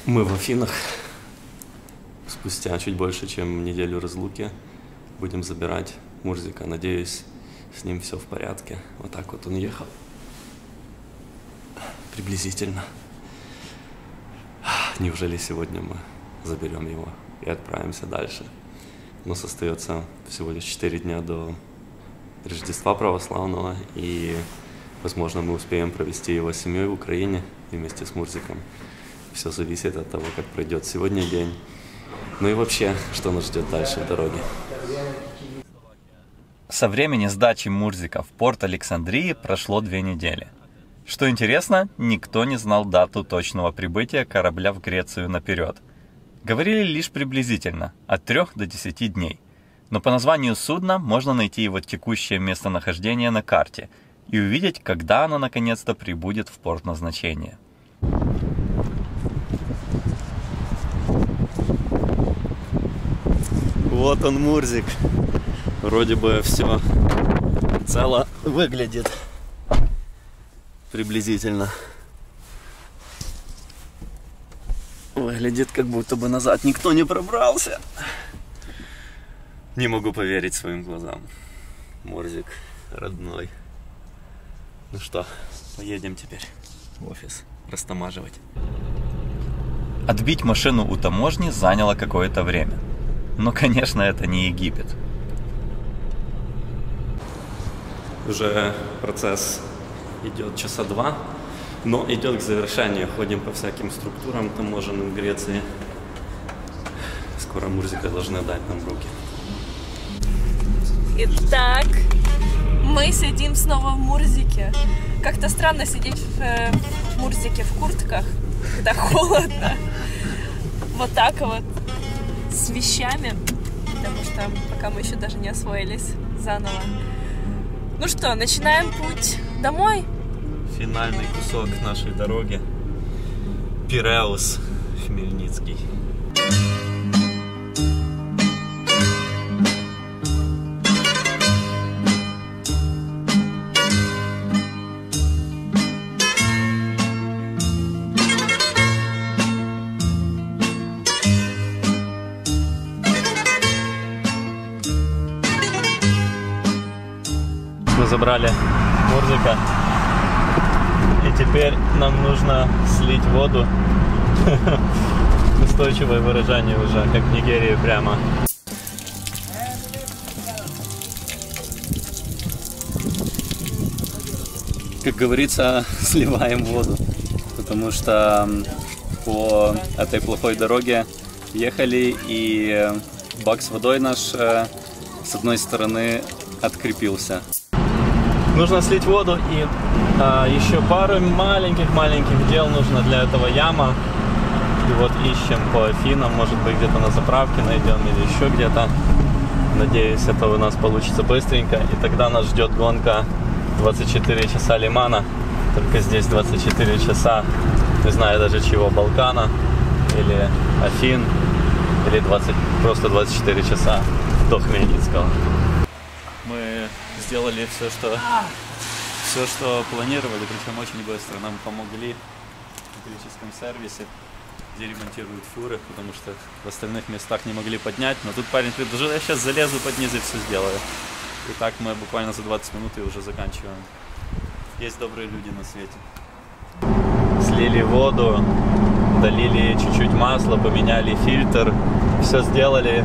Мы в Афинах. Спустя чуть больше, чем неделю разлуки будем забирать Мурзика. Надеюсь, с ним все в порядке. Вот так вот он ехал. Приблизительно. Неужели сегодня мы заберем его и отправимся дальше? У нас остается всего лишь 4 дня до Рождества православного, и, возможно, мы успеем провести его с семьей в Украине вместе с Мурзиком. Все зависит от того, как пройдет сегодня день. Ну и вообще, что нас ждет дальше в дороге. Со времени сдачи Мурзика в порт Александрии прошло 2 недели. Что интересно, никто не знал дату точного прибытия корабля в Грецию наперед. Говорили лишь приблизительно, от 3 до 10 дней. Но по названию судна можно найти его текущее местонахождение на карте и увидеть, когда оно наконец-то прибудет в порт назначения. Вот он, Мурзик. Вроде бы все цело выглядит. Приблизительно. Выглядит, как будто бы назад никто не пробрался. Не могу поверить своим глазам. Мурзик родной. Ну что, поедем теперь в офис растамаживать. Отбить машину у таможни заняло какое-то время. Но, конечно, это не Египет. Уже процесс идет часа 2, но идет к завершению. Ходим по всяким структурам таможенным в Греции. Скоро Мурзика должны дать нам в руки. Итак, мы сидим снова в Мурзике. Как-то странно сидеть в Мурзике в куртках, когда холодно. Вот так вот, с вещами, потому что пока мы еще даже не освоились заново. Ну что, начинаем путь домой. Финальный кусок нашей дороги. Пиреус, Хмельницкий. Мы забрали Мурзика, и теперь нам нужно слить воду. Устойчивое выражение уже, как в Нигерии прямо. Как говорится, сливаем воду, потому что по этой плохой дороге ехали, и бак с водой наш с одной стороны открепился. Нужно слить воду, и еще пару маленьких дел нужно для этого яма. И вот ищем по Афинам, может быть где-то на заправке найдем или еще где-то. Надеюсь, это у нас получится быстренько, и тогда нас ждет гонка 24 часа Лимана. Только здесь 24 часа, не знаю даже чего, Балкана или Афин, или просто 24 часа до Хмельницкого. Мы сделали все, что планировали, причем очень быстро. Нам помогли в греческом сервисе, где ремонтируют фуры, потому что в остальных местах не могли поднять. Но тут парень предложил, я сейчас залезу под низ и все сделаю. И так мы буквально за 20 минут и уже заканчиваем. Есть добрые люди на свете. Слили воду, долили чуть-чуть масла, поменяли фильтр, все сделали.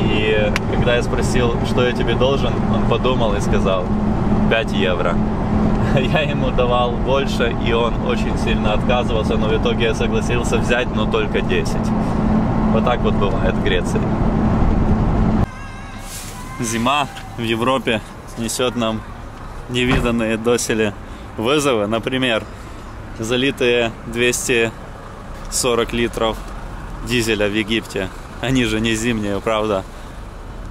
И когда я спросил, что я тебе должен, он подумал и сказал: 5 евро. Я ему давал больше, и он очень сильно отказывался, но в итоге я согласился взять, но только 10. Вот так вот бывает в Греции. Зима в Европе несет нам невиданные доселе вызовы. Например, залитые 240 литров дизеля в Египте. Они же не зимние, правда?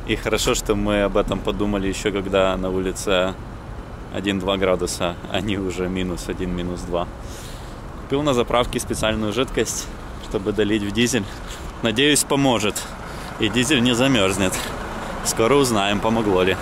И хорошо, что мы об этом подумали еще, когда на улице 1-2 градуса, они уже -1, -2. Купил на заправке специальную жидкость, чтобы долить в дизель. Надеюсь, поможет. И дизель не замерзнет. Скоро узнаем, помогло ли.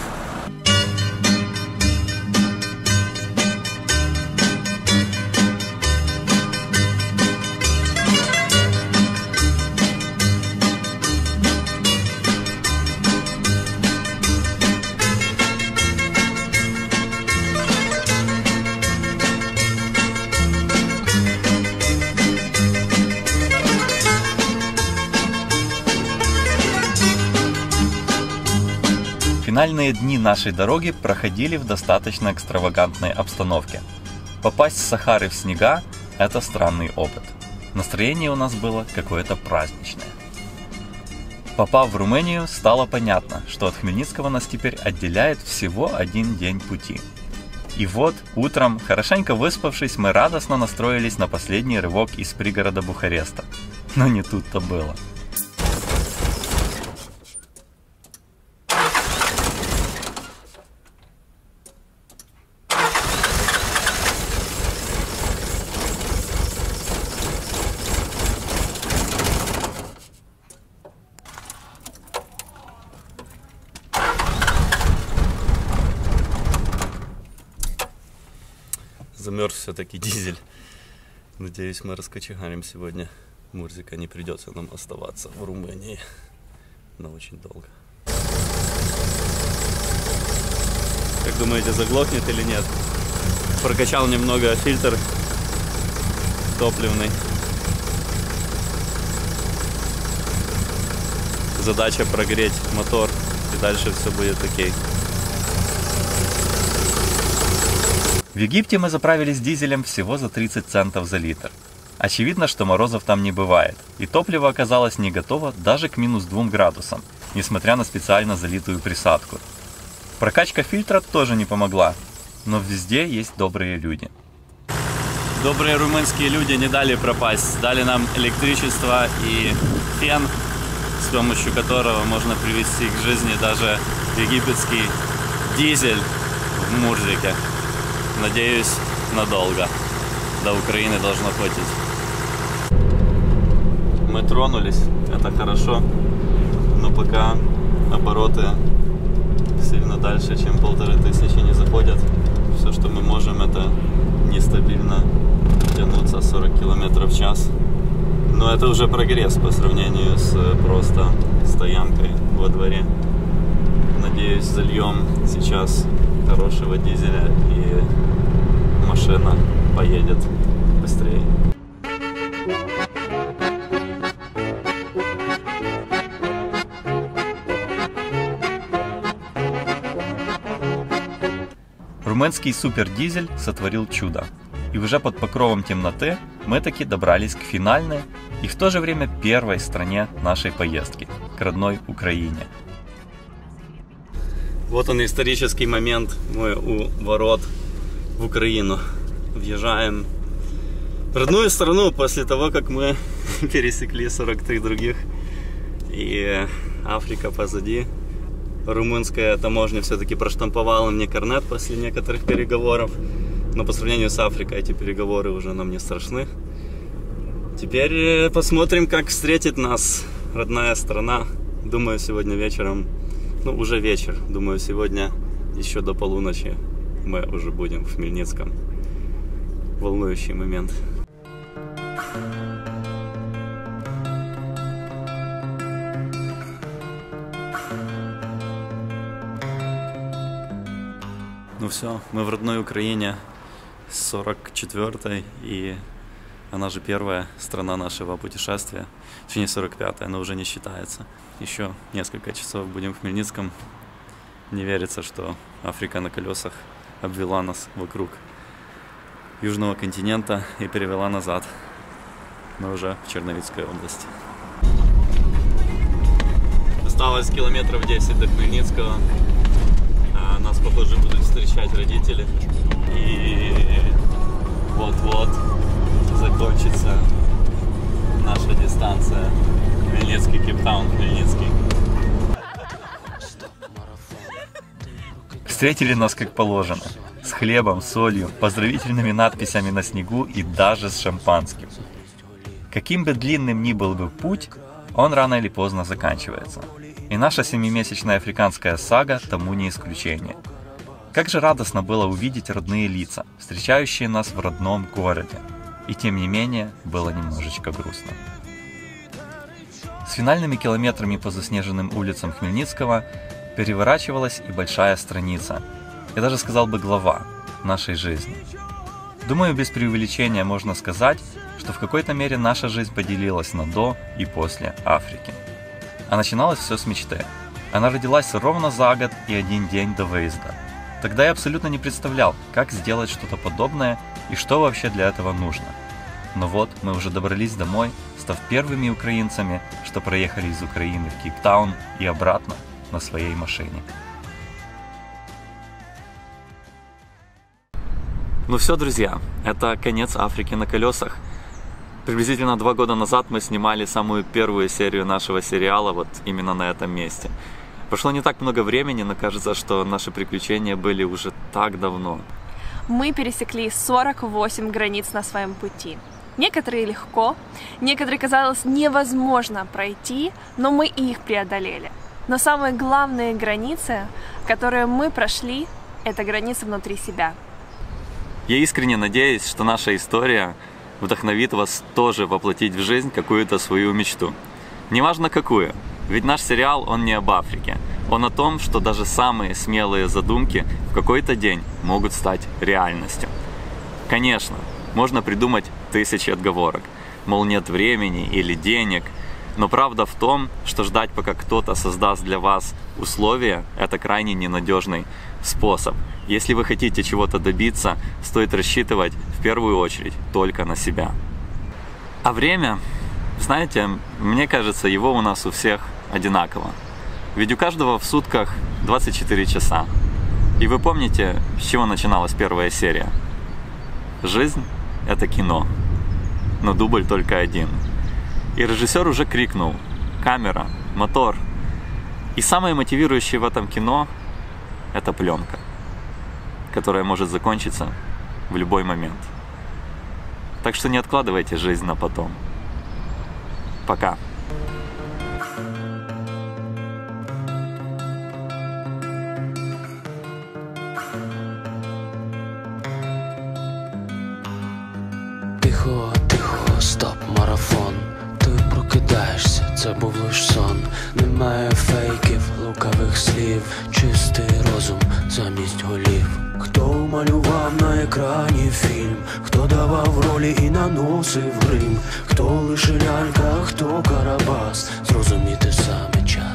Финальные дни нашей дороги проходили в достаточно экстравагантной обстановке. Попасть с Сахары в снега – это странный опыт. Настроение у нас было какое-то праздничное. Попав в Румынию, стало понятно, что от Хмельницкого нас теперь отделяет всего 1 день пути. И вот, утром, хорошенько выспавшись, мы радостно настроились на последний рывок из пригорода Бухареста. Но не тут-то было. Замерз все-таки дизель. Надеюсь, мы раскочегарим сегодня. Мурзика, не придется нам оставаться в Румынии. Но очень долго. Как думаете, заглохнет или нет? Прокачал немного фильтр топливный. Задача прогреть мотор, и дальше все будет окей. В Египте мы заправились дизелем всего за 30 центов за литр. Очевидно, что морозов там не бывает, и топливо оказалось не готово даже к минус 2 градусам, несмотря на специально залитую присадку. Прокачка фильтра тоже не помогла, но везде есть добрые люди. Добрые румынские люди не дали пропасть, дали нам электричество и фен, с помощью которого можно привести к жизни даже египетский дизель в Мурзике. Надеюсь, надолго. До Украины должно хватить. Мы тронулись, это хорошо, но пока обороты сильно дальше, чем 1500 не заходят. Все, что мы можем, это нестабильно тянуться 40 км в час. Но это уже прогресс по сравнению с просто стоянкой во дворе. Надеюсь, зальем сейчас хорошего дизеля и машина поедет быстрее. Румынский супердизель сотворил чудо. И уже под покровом темноты мы таки добрались к финальной и в то же время первой стране нашей поездки, к родной Украине. Вот он, исторический момент. Мы у ворот в Украину. Въезжаем в родную страну после того, как мы пересекли 43 других. И Африка позади. Румынская таможня все-таки проштамповала мне корнет после некоторых переговоров. Но по сравнению с Африкой эти переговоры уже нам не страшны. Теперь посмотрим, как встретит нас родная страна. Думаю, сегодня вечером, уже вечер. Думаю, сегодня еще до полуночи мы уже будем в Хмельницком. Волнующий момент. Ну все, мы в родной Украине, 44-й, и она же первая страна нашего путешествия, точнее 45-я, но уже не считается. Еще несколько часов будем в Хмельницком. Не верится, что Африка на колесах обвела нас вокруг южного континента и перевела назад. Мы уже в Черновицкой области. Осталось километров 10 до Хмельницкого. Нас, похоже, будут встречать родители. И вот-вот закончится наша дистанция. Хмельницкий, Кейптаун, Хмельницкий. Встретили нас как положено. С хлебом, солью, поздравительными надписями на снегу и даже с шампанским. Каким бы длинным ни был бы путь, он рано или поздно заканчивается. И наша 7-месячная африканская сага тому не исключение. Как же радостно было увидеть родные лица, встречающие нас в родном городе. И тем не менее, было немножечко грустно. С финальными километрами по заснеженным улицам Хмельницкого переворачивалась и большая страница. Я даже сказал бы глава нашей жизни. Думаю, без преувеличения можно сказать, что в какой-то мере наша жизнь поделилась на до и после Африки. А начиналось все с мечты. Она родилась ровно за год и 1 день до выезда. Тогда я абсолютно не представлял, как сделать что-то подобное и что вообще для этого нужно. Но вот мы уже добрались домой, став первыми украинцами, что проехали из Украины в Кейптаун и обратно на своей машине. Ну все, друзья, это конец Африки на колесах. Приблизительно 2 года назад мы снимали самую первую серию нашего сериала вот именно на этом месте. Прошло не так много времени, но кажется, что наши приключения были уже так давно. Мы пересекли 48 границ на своем пути. Некоторые легко, некоторые казалось невозможно пройти, но мы их преодолели. Но самые главные границы, которые мы прошли, это границы внутри себя. Я искренне надеюсь, что наша история вдохновит вас тоже воплотить в жизнь какую-то свою мечту. Неважно какую, ведь наш сериал, он не об Африке. Он о том, что даже самые смелые задумки в какой-то день могут стать реальностью. Конечно, можно придумать 1000 отговорок, мол, нет времени или денег, но правда в том, что ждать, пока кто-то создаст для вас условия, это крайне ненадежный способ. Если вы хотите чего-то добиться, стоит рассчитывать в первую очередь только на себя. А время, знаете, мне кажется, его у нас у всех одинаково. Ведь у каждого в сутках 24 часа. И вы помните, с чего начиналась первая серия? Жизнь — это кино, но дубль только один. И режиссер уже крикнул: камера, мотор. И самое мотивирующее в этом кино — это пленка, которая может закончиться в любой момент. Так что не откладывайте жизнь на потом. Пока. Тихо, тихо, стоп, марафон. Ти прокидаєшся, це був лиш сон. Немає фейків, лукавих слів, чистий розум замість голів. Хто малював на екрані фільм, хто давав ролі і наносив грим, хто лише лялька, хто Карабас, зрозуміти саме час.